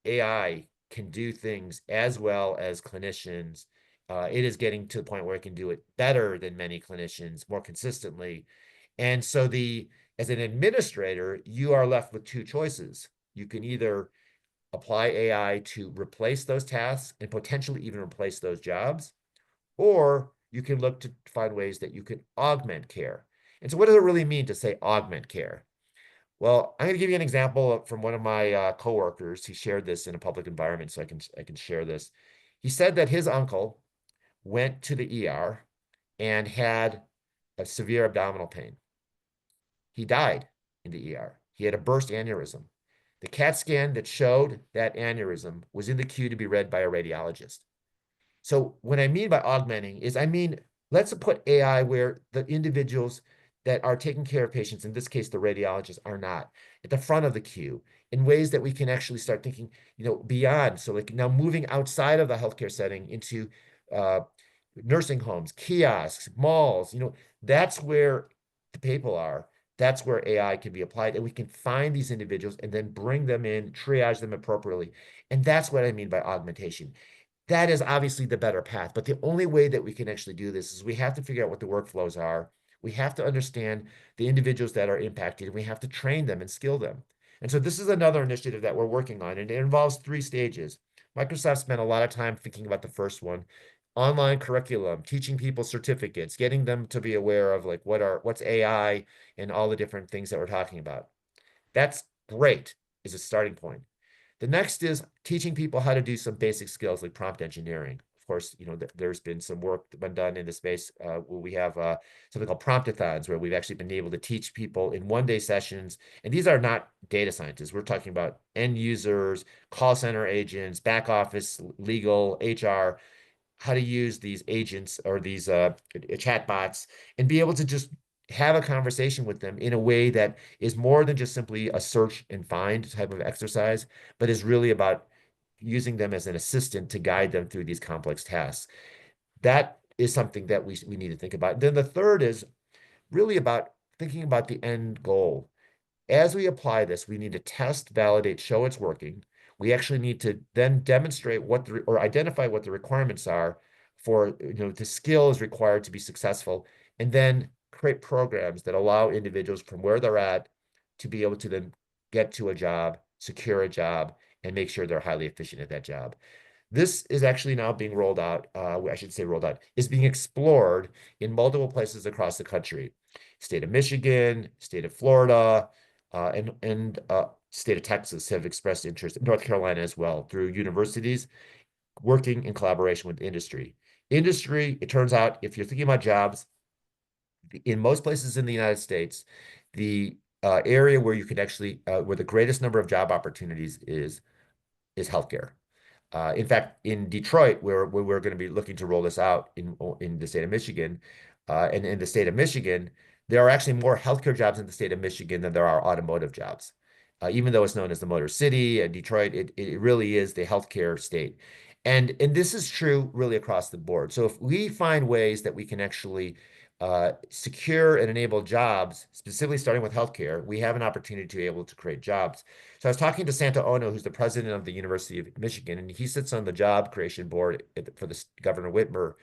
AI can do things as well as clinicians. It is getting to the point where it can do it better than many clinicians, more consistently. And so as an administrator, you are left with two choices. You can either apply AI to replace those tasks and potentially even replace those jobs, or you can look to find ways that you can augment care. And so what does it really mean to say augment care? Well, I'm going to give you an example from one of my coworkers. He shared this in a public environment, so I can share this. He said that his uncle went to the ER and had a severe abdominal pain. He died in the ER. He had a burst aneurysm. The CAT scan that showed that aneurysm was in the queue to be read by a radiologist. So what I mean by augmenting is, I mean, let's put AI where the individuals that are taking care of patients, in this case, the radiologists, are not at the front of the queue in ways that we can actually start thinking, beyond. So like now moving outside of the healthcare setting into uh, nursing homes, kiosks, malls, that's where the people are. That's where AI can be applied, and we can find these individuals and then bring them in, triage them appropriately. And that's what I mean by augmentation. That is obviously the better path. But the only way that we can actually do this is we have to figure out what the workflows are. We have to understand the individuals that are impacted, and we have to train them and skill them. And so this is another initiative that we're working on, and it involves 3 stages. Microsoft spent a lot of time thinking about the first one, online curriculum, teaching people certificates, getting them to be aware of like what's AI and all the different things that we're talking about. That's great is a starting point. The next is teaching people how to do some basic skills like prompt engineering. Of course, there's been some work been done in the space where we have something called promptathons, where we've actually been able to teach people in one-day sessions. And these are not data scientists. We're talking about end users, call center agents, back office, legal, HR, how to use these agents or these chat bots and be able to just have a conversation with them in a way that is more than just simply a search and find type of exercise, but is really about using them as an assistant to guide them through these complex tasks. That is something that we need to think about. Then the third is really about thinking about the end goal. As we apply this, we need to test, validate, show it's working. We actually need to then demonstrate or identify what the requirements are for, the skills required to be successful, and then create programs that allow individuals from where they're at to be able to then get to a job, secure a job, and make sure they're highly efficient at that job. This is actually now being rolled out, I should say rolled out, is being explored in multiple places across the country. State of Michigan, state of Florida, and state of Texas have expressed interest, North Carolina as well, through universities working in collaboration with industry. Industry, it turns out, if you're thinking about jobs, in most places in the United States, the area where you can actually, where the greatest number of job opportunities is healthcare. In fact, in Detroit, where we're going to be looking to roll this out in the state of Michigan, and in the state of Michigan, there are actually more healthcare jobs in the state of Michigan than there are automotive jobs. Even though it's known as the Motor City and Detroit, it really is the healthcare state. And this is true really across the board. So if we find ways that we can actually secure and enable jobs, specifically starting with healthcare, we have an opportunity to be able to create jobs. So I was talking to Santa Ono, who's the president of the University of Michigan, and he sits on the job creation board for the Governor Whitmer.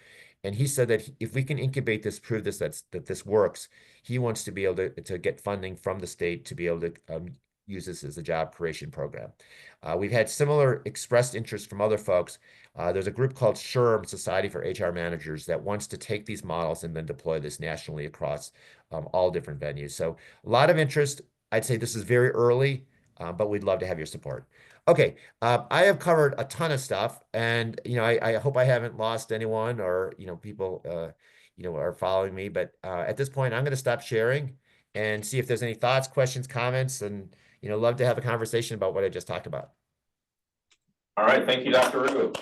And he said that if we can incubate this, prove this, that this works, he wants to be able to get funding from the state to be able to use this as a job creation program. We've had similar expressed interest from other folks. There's a group called SHRM, Society for HR Managers, that wants to take these models and then deploy this nationally across all different venues. So a lot of interest. I'd say this is very early, but we'd love to have your support. Okay, I have covered a ton of stuff, and I hope I haven't lost anyone or people are following me. But at this point, I'm going to stop sharing and see if there's any thoughts, questions, comments, and love to have a conversation about what I just talked about. All right, thank you, Dr. Rhew.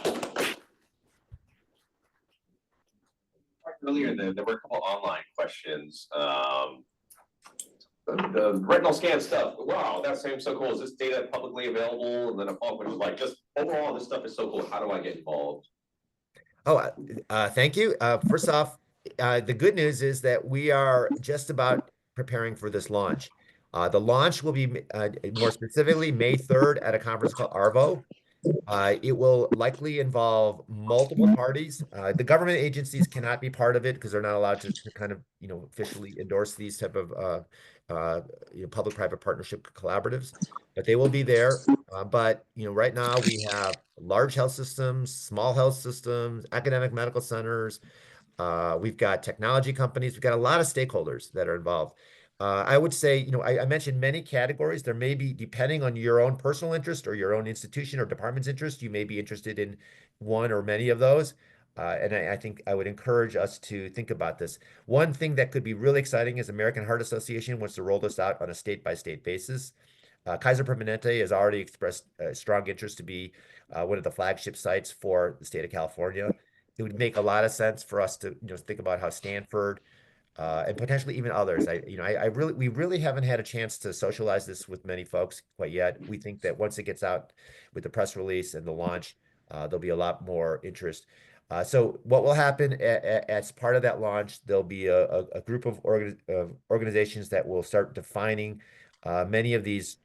Earlier, there were a couple online questions. The retinal scan stuff. Wow, that seems so cool. Is this data publicly available? And then a follow-up was like, just overall, this stuff is so cool. How do I get involved? Oh, thank you. First off, the good news is that we are just about preparing for this launch. The launch will be more specifically May 3rd at a conference called ARVO. It will likely involve multiple parties. The government agencies cannot be part of it because they're not allowed to kind of, officially endorse these type of public-private partnership collaboratives, but they will be there. But right now we have large health systems, small health systems, academic medical centers. We've got technology companies. We've got a lot of stakeholders that are involved. I would say, I mentioned many categories. There may be, depending on your own personal interest or your own institution or department's interest, you may be interested in one or many of those. And I think I would encourage us to think about this. One thing that could be really exciting is American Heart Association wants to roll this out on a state-by-state basis. Kaiser Permanente has already expressed a strong interest to be one of the flagship sites for the state of California. It would make a lot of sense for us to think about how Stanford and potentially even others. We really haven't had a chance to socialize this with many folks quite yet. We think that once it gets out with the press release and the launch, there'll be a lot more interest. So what will happen as part of that launch, there'll be a group of organizations that will start defining many of these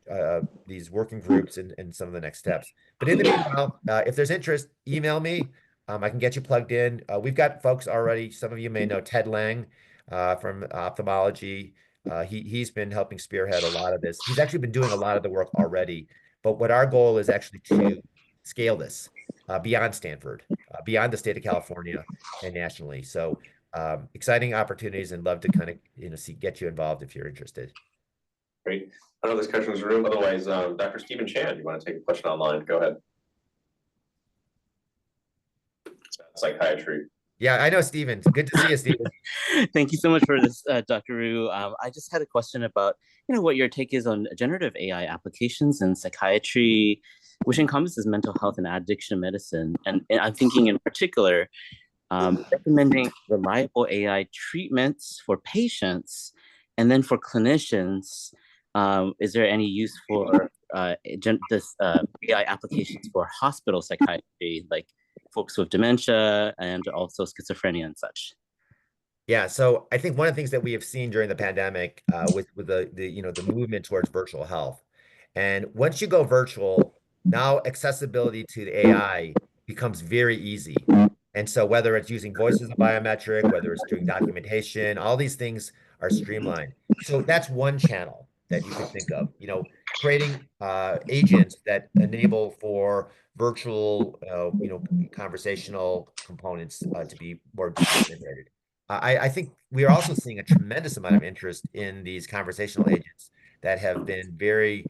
working groups and some of the next steps. But in the meanwhile, if there's interest, email me. I can get you plugged in. We've got folks already. Some of you may know Ted Lang from ophthalmology. He's been helping spearhead a lot of this. He's actually been doing a lot of the work already. But what our goal is actually to scale this beyond Stanford, beyond the state of California, and nationally. So exciting opportunities, and love to kind of get you involved if you're interested. Great. I know there's questions in the room. Otherwise, Dr. Stephen Chan, you want to take a question online? Go ahead. Psychiatry. Yeah, I know, Stephen. Good to see you, Stephen. Thank you so much for this, Dr. Rhew. I just had a question about, what your take is on generative AI applications in psychiatry, which encompasses mental health and addiction medicine. And I'm thinking in particular, recommending reliable AI treatments for patients, and then for clinicians, is there any use for this AI applications for hospital psychiatry, like folks with dementia and also schizophrenia and such? Yeah, so I think one of the things that we have seen during the pandemic with the movement towards virtual health, and once you go virtual, now accessibility to the AI becomes very easy. And so whether it's using voice as a biometric, whether it's doing documentation, all these things are streamlined. So that's one channel that you could think of, creating agents that enable for virtual, conversational components to be more deeply integrated. I think we are also seeing a tremendous amount of interest in these conversational agents that have been very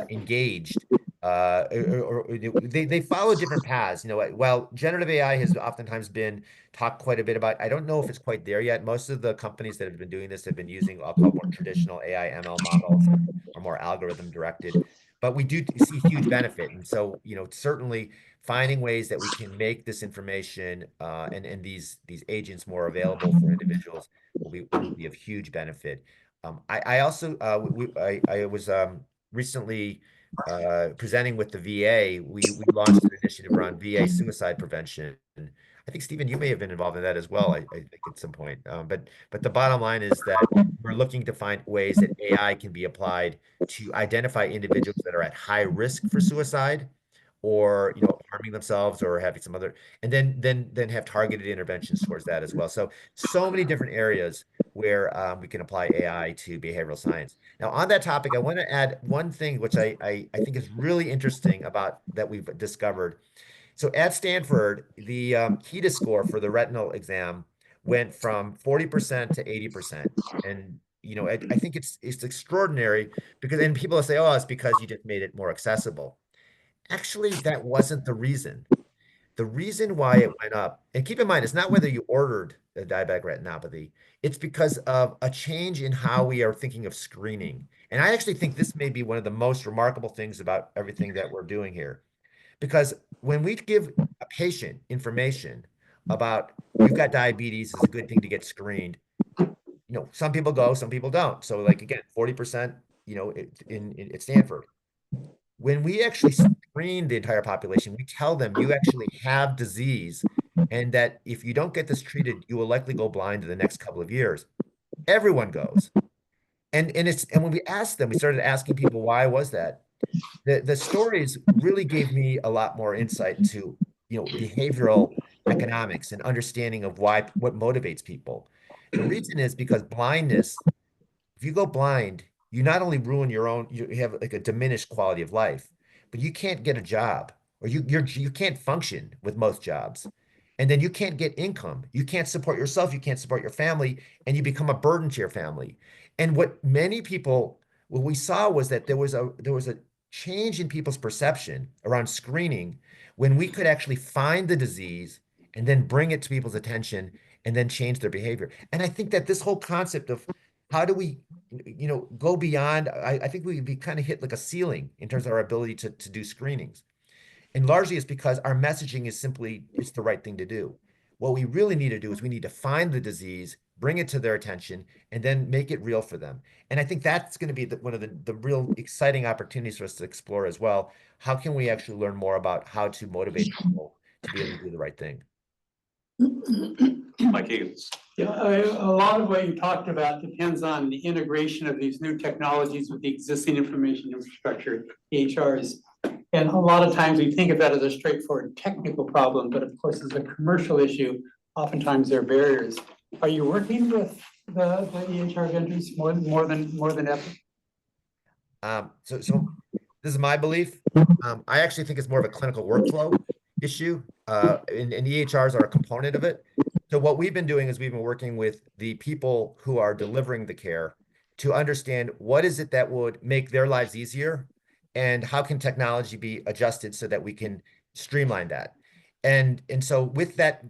engaged. They follow different paths. While generative AI has oftentimes been talked quite a bit about, I don't know if it's quite there yet. Most of the companies that have been doing this have been using, I'll call, more traditional AI ML models, or more algorithm directed. But we do see huge benefit. And so, certainly finding ways that we can make this information and these agents more available for individuals will be of huge benefit. I also I was recently presenting with the VA. We launched an initiative around VA suicide prevention. I think, Stephen, you may have been involved in that as well, I think at some point. But the bottom line is that we're looking to find ways that AI can be applied to identify individuals that are at high risk for suicide, or harming themselves, or having some other, and then have targeted interventions towards that as well. So many different areas where we can apply AI to behavioral science. Now, on that topic, I want to add one thing which I think is really interesting about that we've discovered. So at Stanford, the HEDIS score for the retinal exam went from 40% to 80%. And I think it's extraordinary, because then people will say, oh, it's because you just made it more accessible. Actually, that wasn't the reason. The reason why it went up, and keep in mind, it's not whether you ordered a diabetic retinopathy, it's because of a change in how we are thinking of screening. And I actually think this may be one of the most remarkable things about everything that we're doing here. Because when we give a patient information about, you've got diabetes, it's a good thing to get screened, some people go, some people don't. So like, again, 40%, at Stanford. When we actually screen the entire population, we tell them you actually have disease, and that if you don't get this treated, you will likely go blind in the next couple of years. Everyone goes. And when we asked them, we started asking people, why was that? The stories really gave me a lot more insight into, behavioral economics and understanding of what motivates people. The reason is because blindness, if you go blind, you not only ruin you have like a diminished quality of life, but you can't get a job, or you can't function with most jobs. And then you can't get income. You can't support yourself. You can't support your family, and you become a burden to your family. And what we saw was that there was a change in people's perception around screening, when we could actually find the disease and then bring it to people's attention and then change their behavior. And I think that this whole concept of how do we go beyond. I think we'd be kind of hit like a ceiling in terms of our ability to do screenings. And largely it's because our messaging is simply, it's the right thing to do. What we really need to do is we need to find the disease, bring it to their attention, and then make it real for them. And I think that's going to be one of the real exciting opportunities for us to explore as well. How can we actually learn more about how to motivate people to be able to do the right thing? Mike Higgins. Yeah, a lot of what you talked about depends on the integration of these new technologies with the existing information infrastructure, EHRs. And a lot of times we think of that as a straightforward technical problem, but of course, as a commercial issue, oftentimes there are barriers. Are you working with the EHR vendors more than ever? So this is my belief. I actually think it's more of a clinical workflow issue, and EHRs are a component of it. So what we've been doing is we've been working with the people who are delivering the care to understand what is it that would make their lives easier, and how can technology be adjusted so that we can streamline that. And so with that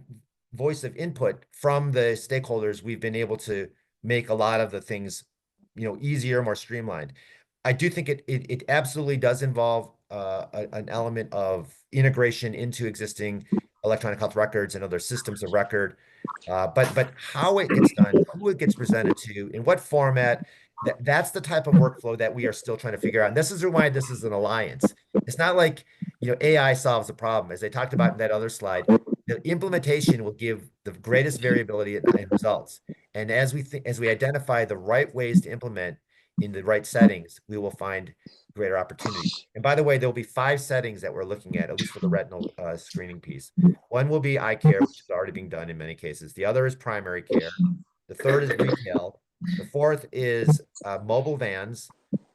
voice of input from the stakeholders, we've been able to make a lot of the things, easier, more streamlined. I do think it absolutely does involve an element of integration into existing electronic health records and other systems of record. But how it gets done, who it gets presented to, in what format, that's the type of workflow that we are still trying to figure out. And this is why this is an alliance. It's not like, AI solves the problem. As I talked about in that other slide, the implementation will give the greatest variability in results. And as we identify the right ways to implement in the right settings, we will find greater opportunity. And by the way, there will be 5 settings that we're looking at least for the retinal screening piece. One will be eye care, which is already being done in many cases. The other is primary care. The third is retail. The fourth is mobile vans,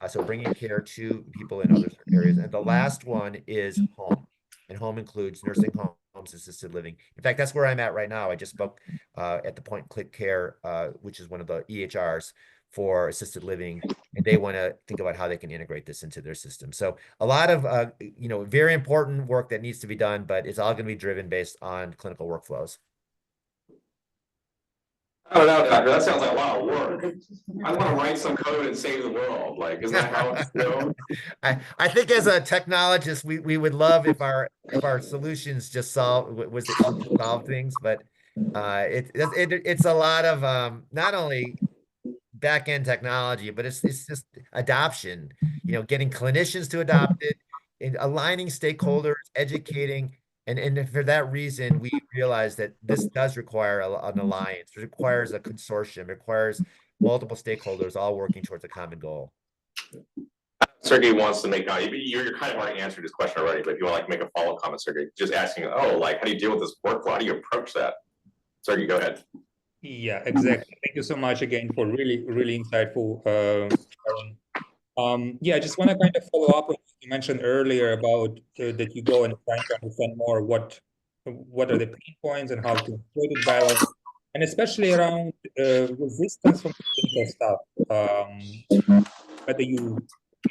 so bringing care to people in other areas. And the last one is home. And home includes nursing homes, assisted living. In fact, that's where I'm at right now. I just spoke at the Point and Click Care, which is one of the EHRs for assisted living, and they want to think about how they can integrate this into their system. So a lot of, very important work that needs to be done, but it's all going to be driven based on clinical workflows. I don't know, doctor, that sounds like a lot of work. I want to write some code and save the world. Like, isn't that how it's going? I think as a technologist, we would love if our solutions just solve things, but it's a lot of not only back-end technology, but it's just adoption, getting clinicians to adopt it, and aligning stakeholders, educating. And for that reason, we realize that this does require an alliance. It requires a consortium. It requires multiple stakeholders all working towards a common goal. Sergey wants to make, you're kind of already answered this question already, but if you want to make a follow-up comment, Sergey, just asking, how do you deal with this workflow? How do you approach that? Sergey, go ahead. Yeah, exactly. Thank you so much again for really, really insightful sharing. I just want to kind of follow up on what you mentioned earlier about that you go and trying to understand more what are the pain points and how to avoid it balance, and especially around resistance from clinical staff. Whether you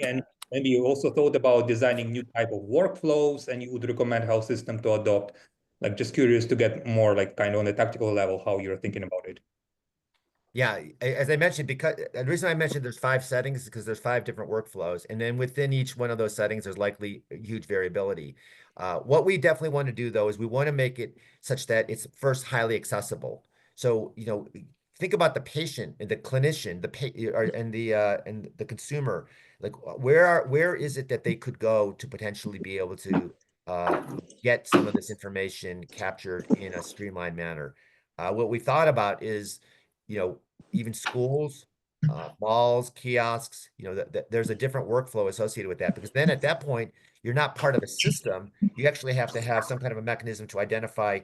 and maybe you also thought about designing new type of workflows, and you would recommend health system to adopt. Like, just curious to get more like kind of on a tactical level how you're thinking about it. Yeah, as I mentioned, because the reason I mentioned there's 5 settings is because there's 5 different workflows, and then within each one of those settings, there's likely huge variability. What we definitely want to do though is we want to make it such that it's first highly accessible. So think about the patient and the clinician, and the consumer. Like, where is it that they could go to potentially be able to get some of this information captured in a streamlined manner? What we thought about is, even schools, malls, kiosks, there's a different workflow associated with that, because then at that point, you're not part of a system. You actually have to have some kind of a mechanism to identify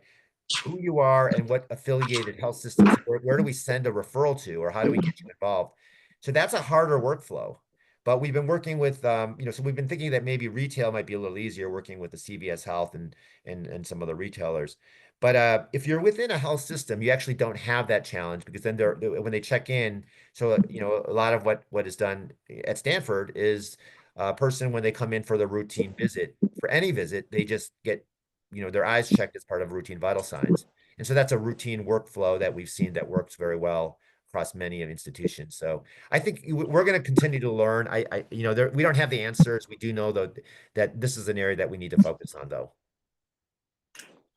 who you are and what affiliated health systems, where do we send a referral to, or how do we get you involved? So that's a harder workflow. But we've been working with, so we've been thinking that maybe retail might be a little easier, working with the CVS Health and some other retailers. But if you're within a health system, you actually don't have that challenge, because then when they check in, so a lot of what is done at Stanford is a person, when they come in for the routine visit, for any visit, they just get their eyes checked as part of routine vital signs. And so that's a routine workflow that we've seen that works very well across many institutions. So I think we're going to continue to learn. You know, we don't have the answers. We do know though that this is an area that we need to focus on though.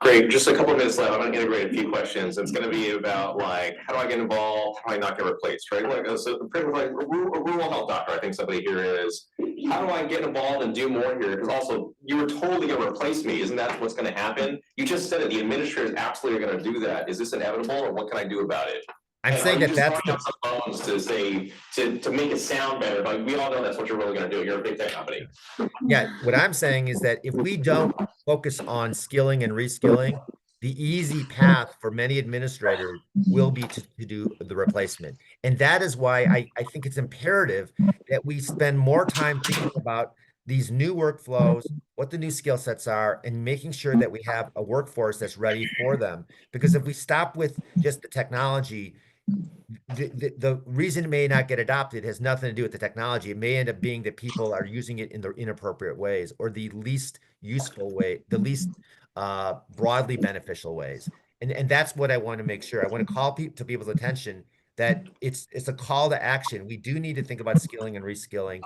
Great, just a couple of minutes left. I'm gonna integrate a few questions. It's gonna be about like, how do I get involved? How do I not get replaced, right? Like, so pretty much like a rural health doctor, I think somebody here is, how do I get involved and do more here? Because also, you were totally gonna replace me. Isn't that what's gonna happen? You just said it, the administrators absolutely are gonna do that. Is this inevitable or what can I do about it? I'm And saying are that you that's just throwing out some bones to say, to make it sound better, but we all know that's what you're really gonna do. You're a big tech company. yeah, what I'm saying is that if we don't focus on skilling and reskilling, the easy path for many administrators will be to do the replacement. And that is why I think it's imperative that we spend more time thinking about these new workflows, what the new skill sets are, and making sure that we have a workforce that's ready for them. Because if we stop with just the technology, the reason it may not get adopted has nothing to do with the technology. It may end up being that people are using it in the inappropriate ways or the least useful way, the least broadly beneficial ways. And that's what I want to make sure. I want to call to people's attention that it's a call to action. We do need to think about skilling and reskilling.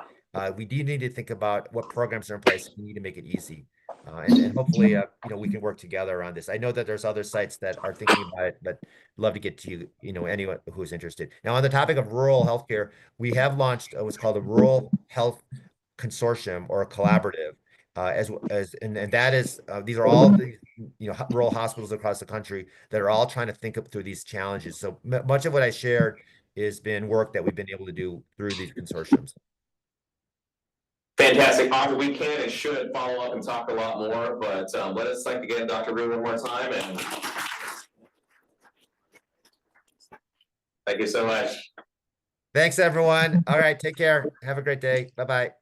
We do need to think about what programs are in place. We need to make it easy. And hopefully, you know, we can work together on this. I know that there's other sites that are thinking about it, but love to get to you, you know, anyone who's interested. Now, on the topic of rural healthcare, we have launched what's called a Rural Health Consortium or a collaborative, and that is these are all the rural hospitals across the country that are all trying to think up through these challenges. So much of what I shared has been work that we've been able to do through these consortiums. Fantastic. We can and should follow up and talk a lot more, but let us thank again Dr. Rhew one more time, and thank you so much. Thanks, everyone. All right, take care. Have a great day. Bye-bye.